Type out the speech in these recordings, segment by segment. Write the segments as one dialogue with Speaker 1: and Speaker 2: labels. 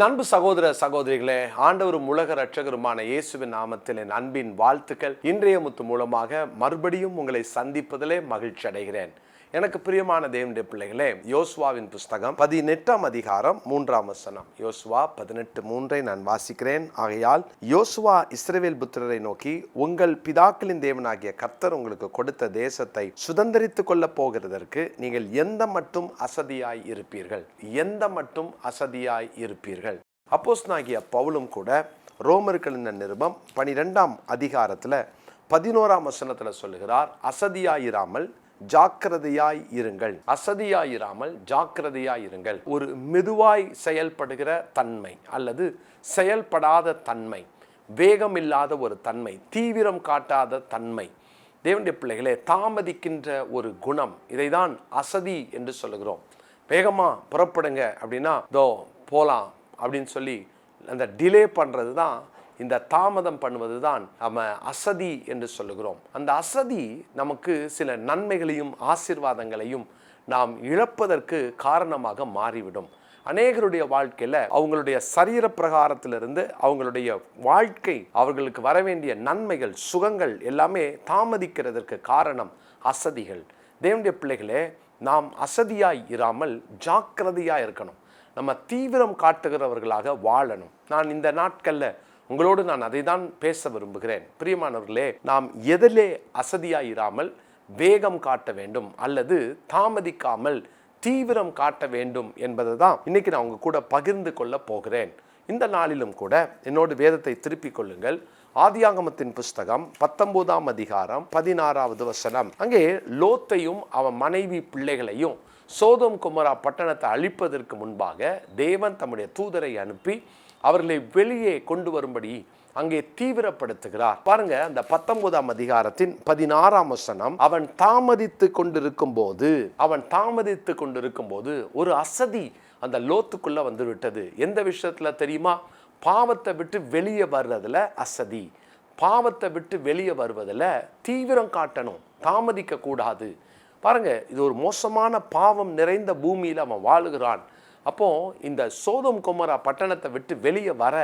Speaker 1: என் அன்பு சகோதர சகோதரிகளே, ஆண்டவரும் உலக இரட்சகருமான இயேசுவின் நாமத்தில் என் அன்பின் வாழ்த்துக்கள். இன்றைய முத்து மூலமாக மறுபடியும் உங்களை சந்திப்பதிலே மகிழ்ச்சி அடைகிறேன். எனக்கு பிரியமான தேவனுடைய பிள்ளைகளே, யோசுவாவின் புஸ்தகம் 18ஆம் அதிகாரம் 3ஆம் வசனம். யோசுவா 18:3 நான் வாசிக்கிறேன். ஆகையால் யோசுவா இஸ்ரவேல் புத்திரரை நோக்கி, உங்கள் பிதாக்களின் தேவனாகிய கர்த்தர் உங்களுக்கு கொடுத்த தேசத்தை சுதந்தரித்துக் கொள்ள போகிறதற்கு நீங்கள் எந்த மட்டும் அசதியாய் இருப்பீர்கள். அப்போஸ்தலனாகிய பவுலும் கூட ரோமர்களின் நிருபம் 12ஆம் அதிகாரத்தில் 11ஆம் வசனத்தில் சொல்லுகிறார், அசதியாயிராமல் ஜாக்கிரதையாய் இருங்கள். ஒரு மெதுவாய் செயல்படுகிற தன்மை அல்லது செயல்படாத தன்மை, வேகமில்லாத ஒரு தன்மை, தீவிரம் காட்டாத தன்மை, தேவனுடைய பிள்ளைகளே, தாமதிக்கின்ற ஒரு குணம், இதைதான் அசதி என்று சொல்லுகிறோம். வேகமா புறப்படுங்க அப்படின்னா தோ போலாம் அப்படின்னு சொல்லி அந்த டிலே பண்றது தான், இந்த தாமதம் பண்ணுவது தான் நம்ம அசதி என்று சொல்லுகிறோம். அந்த அசதி நமக்கு சில நன்மைகளையும் ஆசீர்வாதங்களையும் நாம் இழப்பதற்கு காரணமாக மாறிவிடும். அநேகருடைய வாழ்க்கையில் அவங்களுடைய சரீர பிரகாரத்திலிருந்து அவங்களுடைய வாழ்க்கை, அவர்களுக்கு வர வேண்டிய நன்மைகள், சுகங்கள் எல்லாமே தாமதிக்கிறதற்கு காரணம் அசதிகள். தேவனுடைய பிள்ளைகளே, நாம் அசதியாய் இராமல் ஜாக்கிரதையாக இருக்கணும். நம்ம தீவிரம் காட்டுகிறவர்களாக வாழணும். நான் இந்த நாட்களில் உங்களோடு நான் அதை தான் பேச விரும்புகிறேன். பிரியமானவர்களே, நாம் எதிலே அசதியாயிராமல் வேகம் காட்ட வேண்டும் அல்லது தாமதிக்காமல் தீவிரம் காட்ட வேண்டும் என்பதை தான் இன்னைக்கு நான் உங்க கூட பகிர்ந்து கொள்ள போகிறேன். இந்த நாளிலும் கூட என்னோடு வேதத்தை திருப்பிக் கொள்ளுங்கள். ஆதியாகமத்தின் புஸ்தகம் 19ஆம் அதிகாரம் 16வது வசனம். அங்கே லோத்தையும் அவன் மனைவி பிள்ளைகளையும் சோதோம் குமரா பட்டணத்தை அழிப்பதற்கு முன்பாக தேவன் தம்முடைய தூதரை அனுப்பி அவர்களை வெளியே கொண்டு வரும்படி அங்கே தீவிரப்படுத்துகிறார். பாருங்க, அந்த 19ஆம் அதிகாரத்தின் 16ஆம் வசனம். அவன் தாமதித்து கொண்டிருக்கும் போது ஒரு அசதி அந்த லோத்துக்குள்ள வந்து விட்டது. எந்த விஷயத்துல தெரியுமா? பாவத்தை விட்டு வெளியே வர்றதுல அசதி, பாவத்தை விட்டு வெளியே வருவதில் தீவிரம் காட்டணும், தாமதிக்க கூடாது. பாருங்க, இது ஒரு மோசமான பாவம் நிறைந்த பூமியில் அவன் வாழுகிறான். அப்போ இந்த சோதோம் கொமோரா பட்டணத்தை விட்டு வெளியே வர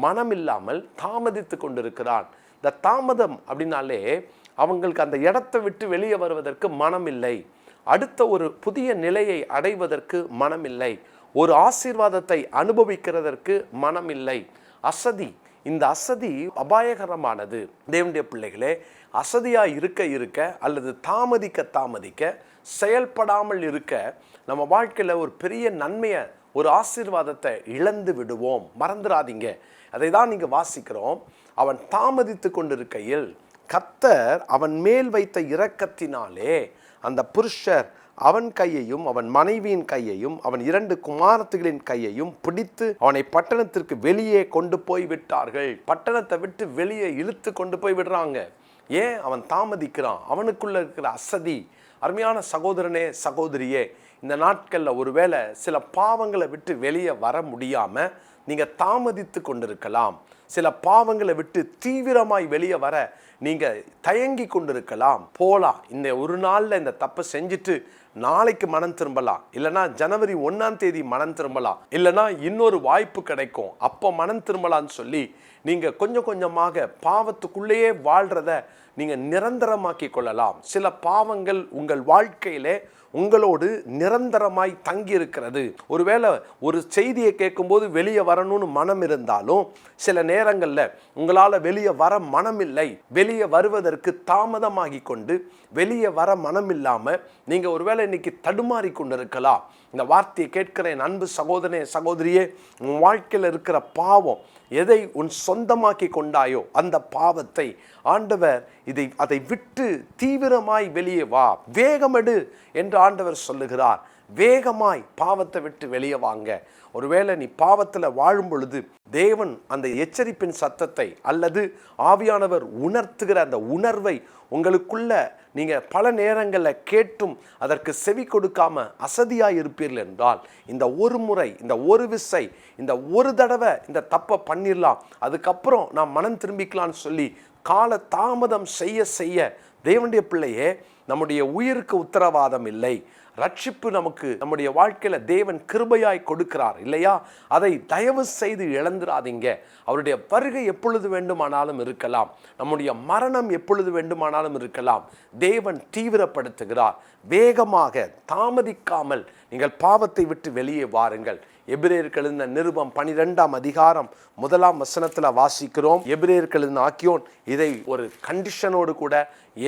Speaker 1: மனம் இல்லாமல் தாமதித்து கொண்டிருக்கிறான். இந்த தாமதம் அப்படின்னாலே அவங்களுக்கு அந்த இடத்தை விட்டு வெளியே வருவதற்கு மனம் இல்லை, அடுத்த ஒரு புதிய நிலையை அடைவதற்கு மனம் இல்லை, ஒரு ஆசீர்வாதத்தை அனுபவிக்கிறதற்கு மனம் இல்லை. அசதி, இந்த அசதி அபாயகரமானது. தேவனுடைய பிள்ளைகளே, அசதியா இருக்க அல்லது தாமதிக்க செயல்படாமல் இருக்க நம்ம வாழ்க்கையில் ஒரு பெரிய நன்மையை, ஒரு ஆசீர்வாதத்தை இழந்து விடுவோம். மறந்துடாதீங்க. அதை தான் நீங்க வாசிக்கிறோம். அவன் தாமதித்து கொண்டிருக்கையில் கர்த்தர் அவன் மேல் வைத்த இரக்கத்தினாலே அந்த புருஷர் அவன் கையையும் அவன் மனைவியின் கையையும் அவன் 2 குமாரத்திகளின் கையையும் பிடித்து அவனை பட்டணத்திற்கு வெளியே கொண்டு போய் விட்டார்கள். பட்டணத்தை விட்டு வெளியே இழுத்து கொண்டு போய் விடுறாங்க. ஏன்? அவன் தாமதிக்கிறான், அவனுக்குள்ள இருக்கிற அசதி. அருமையான சகோதரனே, சகோதரியே, இந்த நாட்களில் ஒருவேளை சில பாவங்களை விட்டு வெளியே வர முடியாம நீங்க தாமதித்து கொண்டிருக்கலாம். சில பாவங்களை விட்டு தீவிரமாய் வெளியே வர நீங்க தயங்கி கொண்டிருக்கலாம். போலாம், இந்த ஒரு நாள்ல இந்த தப்பை செஞ்சுட்டு நாளைக்கு மனம் திரும்பலாம், இல்லைன்னா ஜனவரி 1ஆம் தேதி மனம் திரும்பலாம், இல்லைன்னா இன்னொரு வாய்ப்பு கிடைக்கும், அப்போ மனம் திரும்பலான்னு சொல்லி நீங்க கொஞ்சம் கொஞ்சமாக பாவத்துக்குள்ளேயே வாழ்றத நீங்க நிரந்தரமாக்கி கொள்ளலாம். சில பாவங்கள் உங்கள் வாழ்க்கையிலே உங்களோடு நிரந்தரமாய் தங்கி இருக்கிறது. ஒருவேளை ஒரு செய்தியை கேட்கும்போது வெளியே வரணும்னு மனம் இருந்தாலும் சில நேரங்களில் உங்களால் வெளியே வர மனம் இல்லை. வெளியே வருவதற்கு தாமதமாகி கொண்டு வெளியே வர மனம் இல்லாமல் நீங்கள் ஒருவேளை இன்னைக்கு தடுமாறி கொண்டு இருக்கலாம். இந்த வார்த்தையை கேட்கிற என் அன்பு சகோதரனே, சகோதரியே, உன் வாழ்க்கையில் இருக்கிற பாவம் எதை உன் சொந்தமாக்கி கொண்டாயோ அந்த பாவத்தை ஆண்டவர் அதை விட்டு தீவிரமாய் வெளியே வா, வேகமெடு என்று ஆண்டவர் சொல்லுகிறார். வேகமாய் பாவத்தை விட்டு வெளியே வாங்க. ஒருவேளை நீ பாவத்தில் வாழும் பொழுது தேவன் அந்த எச்சரிப்பின் சத்தத்தை அல்லது ஆவியானவர் உணர்த்துகிற அந்த உணர்வை உங்களுக்குள்ள நீங்க பல நேரங்களில் கேட்டும் அதற்கு செவி கொடுக்காம அசதியாய் இருப்பீர்கள் என்றால், இந்த ஒரு முறை, இந்த ஒரு விசை, இந்த ஒரு தடவை இந்த தப்பை பண்ணிடலாம், அதுக்கப்புறம் நான் மனம் திரும்பிக்கலான்னு சொல்லி கால தாமதம் செய்ய தேவனுடைய பிள்ளையே, நம்முடைய உயிருக்கு உத்தரவாதம் இல்லை. ரட்சிப்பு நமக்கு நம்முடைய வாழ்க்கையில தேவன் கிருபையாய் கொடுக்கிறார் இல்லையா? அதை தயவு செய்து இழந்துராதீங்க. அவருடைய வருகை எப்பொழுது வேண்டுமானாலும் இருக்கலாம். நம்முடைய மரணம் எப்பொழுது வேண்டுமானாலும் இருக்கலாம். தேவன் தீவிரப்படுத்துகிறார். வேகமாக தாமதிக்காமல் நீங்கள் பாவத்தை விட்டு வெளியே வாருங்கள். எபிரேயர்கள் எழுதின நிருபம் 12ஆம் அதிகாரம் 1ஆம் வசனத்துல வாசிக்கிறோம். எபிரேயர்கள் எழுதின ஆக்கியோன் இதை ஒரு கண்டிஷனோடு கூட,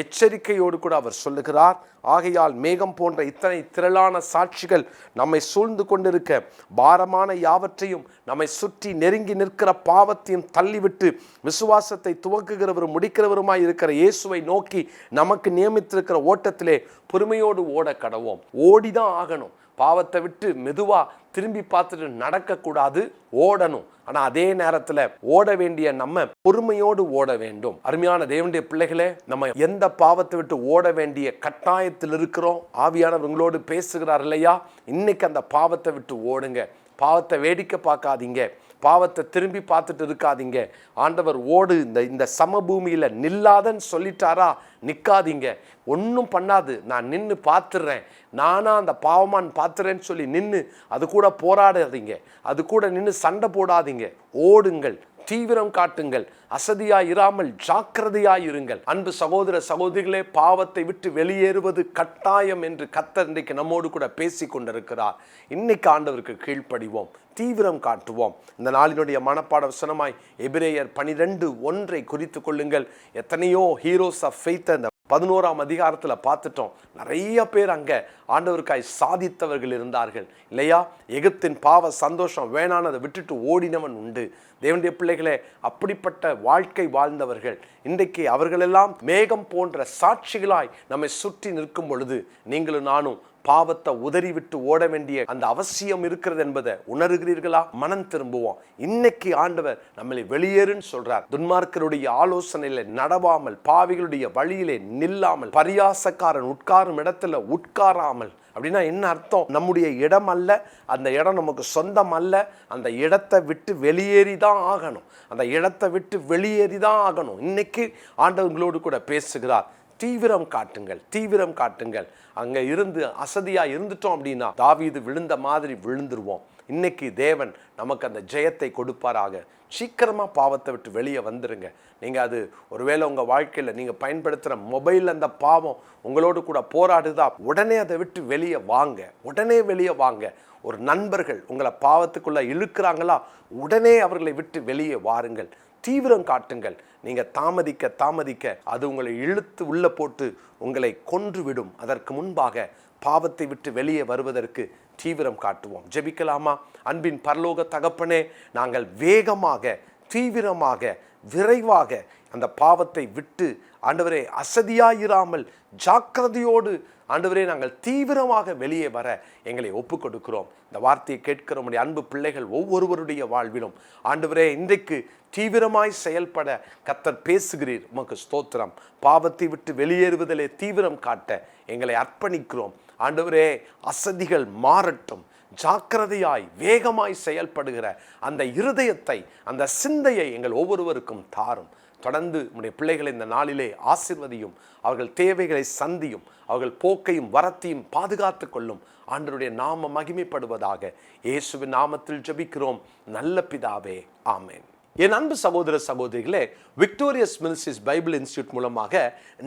Speaker 1: எச்சரிக்கையோடு கூட அவர் சொல்லுகிறார். ஆகையால் மேகம் போன்ற இத்தனை திரளான சாட்சிகள் நம்மை சூழ்ந்து கொண்டிருக்க, பாரமான யாவற்றையும் நம்மை சுற்றி நெருங்கி நிற்கிற பாவத்தையும் தள்ளிவிட்டு விசுவாசத்தை துவக்குகிறவரும் முடிக்கிறவருமாய் இருக்கிற இயேசுவை நோக்கி நமக்கு நியமித்திருக்கிற ஓட்டத்திலே பொறுமையோடு ஓட கடவோம். ஓடிதான் ஆகணும். பாவத்தை விட்டு மெதுவா திரும்பி பார்த்துட்டு நடக்கக்கூடாது, ஓடணும். ஆனா அதே நேரத்துல ஓட வேண்டிய நம்ம பொறுமையோடு ஓட வேண்டும். அருமையான தேவனுடைய பிள்ளைகளே, நம்ம எந்த பாவத்தை விட்டு ஓட வேண்டிய கட்டாயத்தில் இருக்கிறோம்? ஆவியானவர் உங்களோடு பேசுகிறார் இல்லையா? இன்னைக்கு அந்த பாவத்தை விட்டு ஓடுங்க. பாவத்தை வேடிக்கை பார்க்காதீங்க. பாவத்தை திரும்பி பார்த்துட்டு இருக்காதீங்க. ஆண்டவர் ஓடு, இந்த சமபூமியில நில்லாதன்னு சொல்லிட்டாரா? நிற்காதீங்க. ஒன்றும் பண்ணாது, நான் நின்று பார்த்துடுறேன், நானா அந்த பாவமான் பார்த்துறேன்னு சொல்லி நின்று அது கூட போராடாதீங்க. அது கூட நின்று சண்டை போடாதீங்க. ஓடுங்கள், தீவிரம் காட்டுங்கள், அசதியாய் இராமல் ஜாக்கிரதையாய் இருங்கள். அன்பு சகோதர சகோதரிகளே, பாவத்தை விட்டு வெளியேறுவது கட்டாயம் என்று கர்த்தர் இன்றைக்கு நம்மோடு கூட பேசி கொண்டிருக்கிறார். இன்னைக்கு ஆண்டவருக்கு கீழ்ப்படிவோம், தீவிரம் காட்டுவோம். இந்த நாளினுடைய மனப்பாட வசனமாய் எபிரேயர் 12:1 குறித்து கொள்ளுங்கள். எத்தனையோ ஹீரோஸ் ஆஃப் ஃபெய்த் அந்த 11ஆம் அதிகாரத்தில் பார்த்துட்டோம். நிறைய பேர் அங்கே ஆண்டவருக்காய் சாதித்தவர்கள் இருந்தார்கள் இல்லையா? எகிப்தின் பாவ சந்தோஷம் வேணானதை விட்டுட்டு ஓடினவன் உண்டு. தேவனுடைய பிள்ளைகளே, அப்படிப்பட்ட வாழ்க்கை வாழ்ந்தவர்கள் இன்றைக்கு அவர்களெல்லாம் மேகம் போன்ற சாட்சிகளாய் நம்மை சுற்றி நிற்கும் பொழுது நீங்களும் நானும் பாவத்தை உதறிவிட்டு ஓட வேண்டிய அந்த அவசியம் இருக்கிறது என்பதை உணர்கிறீர்களா? மனம் திரும்புவோம். இன்னைக்கு ஆண்டவர் நம்மளை வெளியேறுன்னு சொல்றார். துன்மார்க்கருடைய ஆலோசனையில நடவாமல், பாவிகளுடைய வழியிலே நில்லாமல், பரியாசக்காரன் உட்காரும் இடத்துல உட்காராமல். அப்படின்னா என்ன அர்த்தம்? நம்முடைய இடம் அல்ல, அந்த இடம் நமக்கு சொந்தம் அல்ல. அந்த இடத்தை விட்டு வெளியேறிதான் ஆகணும். அந்த இடத்தை விட்டு வெளியேறிதான் ஆகணும். இன்னைக்கு ஆண்டவங்களோடு கூட பேசுகிறார். தீவிரம் காட்டுங்கள், தீவிரம் காட்டுங்கள். அங்க இருந்து அசதியா இருந்துட்டோம் அப்படின்னா தாவீது விழுந்த மாதிரி விழுந்துருவோம். இன்னைக்கு தேவன் நமக்கு அந்த ஜெயத்தை கொடுப்பாராக. சீக்கிரமா பாவத்தை விட்டு வெளியே வந்துருங்க. நீங்க அது ஒருவேளை உங்க வாழ்க்கையில நீங்க பயன்படுத்துற மொபைல் அந்த பாவம் உங்களோடு கூட போராடுதா, உடனே அதை விட்டு வெளியே வாங்க, உடனே வெளியே வாங்க. ஒரு நண்பர்கள் உங்களை பாவத்துக்குள்ள இழுக்கிறாங்களா, உடனே அவர்களை விட்டு வெளியே வாருங்கள். தீவிரம் காட்டுங்கள். நீங்க தாமதிக்க தாமதிக்க அது உங்களை இழுத்து உள்ள போட்டு உங்களை கொன்றுவிடும். அதற்கு முன்பாக பாவத்தை விட்டு வெளியே வருவதற்கு தீவிரம் காட்டுவோம். ஜெபிக்கலாமா? அன்பின் பரலோக தகப்பனே, நாங்கள் வேகமாக, தீவிரமாக, விரைவாக அந்த பாவத்தை விட்டு ஆண்டவரே அசதியாயிராமல் ஜாக்கிரதையோடு ஆண்டவரே நாங்கள் தீவிரமாக வெளியே வர எங்களை ஒப்பு கொடுக்கிறோம். இந்த வார்த்தையை கேட்கிற நம்முடைய அன்பு பிள்ளைகள் ஒவ்வொருவருடைய வாழ்விலும் ஆண்டவரே இன்றைக்கு தீவிரமாய் செயல்பட கர்த்தர் பேசுகிறீர். உமக்கு ஸ்தோத்திரம். பாவத்தை விட்டு வெளியேறுவதிலே தீவிரம் காட்ட எங்களை அர்ப்பணிக்கிறோம். ஆண்டவரே, அசதிகள் மாறட்டும். ஜாக்கிரதையாய் வேகமாய் செயல்படுகிற அந்த இருதயத்தை, அந்த சிந்தையை எங்கள் ஒவ்வொருவருக்கும் தாரும். தொடர்ந்து நம்முடைய பிள்ளைகளை இந்த நாளிலே ஆசீர்வதியும். அவர்கள் தேவைகளை சந்தியும். அவர்கள் போக்கையும் வரத்தையும் பாதுகாத்து கொள்ளும். ஆண்டவருடைய நாம மகிமைப்படுவதாக. இயேசுவின் நாமத்தில் ஜெபிக்கிறோம் நல்ல பிதாவே, ஆமென். என் அன்பு சகோதர சகோதரிகளே, விக்டோரியஸ் மினிஸ்ட்ரீஸ் பைபிள் இன்ஸ்டியூட் மூலமாக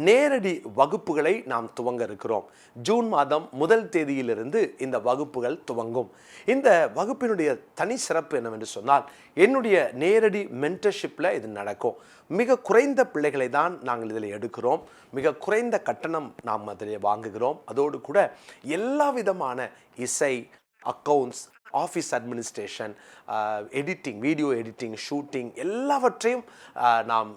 Speaker 1: நேரடி வகுப்புகளை நாம் துவங்க இருக்கிறோம். ஜூன் மாதம் 1 தேதியிலிருந்து இந்த வகுப்புகள் துவங்கும். இந்த வகுப்பினுடைய தனி சிறப்பு என்னவென்று சொன்னால், என்னுடைய நேரடி மென்டர்ஷிப்பில் இது நடக்கும். மிக குறைந்த பிள்ளைகளை தான் நாங்கள் இதில் எடுக்கிறோம். மிக குறைந்த கட்டணம் நாம் அதில் வாங்குகிறோம். அதோடு கூட எல்லா விதமான இசை, accounts, office administration, editing, video editing, shooting எல்லாவற்றையும் நாம்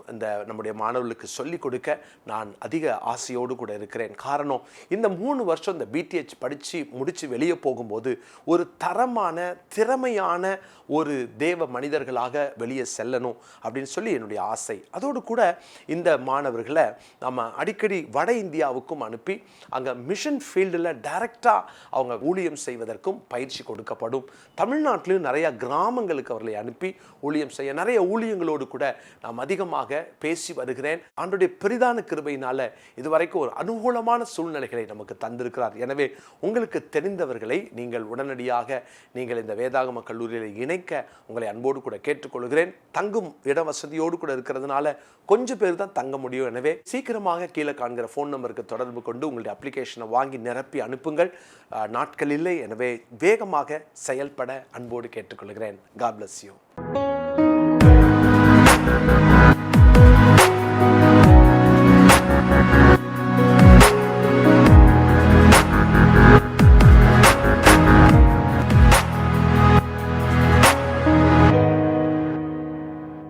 Speaker 1: நம்முடைய மாணவர்களுக்கு சொல்லிக் கொடுக்க நான் அதிக ஆசையோடு கூட இருக்கிறேன். காரணம், இந்த 3 வருஷம் இந்த பிடிஹெச் படித்து முடித்து வெளியே போகும்போது ஒரு தரமான, திறமையான ஒரு தேவ மனிதர்களாக வெளியே செல்லணும் அப்படின்னு சொல்லி என்னுடைய ஆசை. அதோடு கூட இந்த மாணவர்களை நம்ம அடிக்கடி வட இந்தியாவுக்கும் அனுப்பி அங்கே மிஷன் ஃபீல்டில் டைரெக்டாக அவங்க ஊழியம் செய்வதற்கும் பயிற்சி கொடுக்கப்படும். வேண்டும். தமிழ்நாட்டிலும் நிறைய கிராமங்களுக்கு அவர்களை அனுப்பி ஊழியம் செய்ய நிறைய ஊழியங்களோடு கூட நாம் அதிகமாக பேசி வருகிறேன். ஆண்டவருடைய பெரிதான கிருபையினால இதுவரைக்கும் ஒரு அனுகூலமான சூழ்நிலைகளை நமக்கு தந்திருக்கிறார். எனவே உங்களுக்கு தெரிந்தவர்களை நீங்கள் உடனடியாக நீங்கள் இந்த வேதாகம கல்லூரியில் இணைக்க உங்களை அன்போடு கூட கேட்டுக்கொள்கிறேன். தங்கும் இட வசதியோடு கூட இருக்கிறதுனால கொஞ்சம் பேர் தான் தங்க முடியும். எனவே சீக்கிரமாக கீழே காண்கிற ஃபோன் நம்பருக்கு தொடர்பு கொண்டு உங்களுடைய அப்ளிகேஷனை வாங்கி நிரப்பி அனுப்புங்கள். நாட்கள் இல்லை, எனவே வேகமாக செயல்பட அன்போடு கேட்டுக்கொள்கிறேன். God bless you.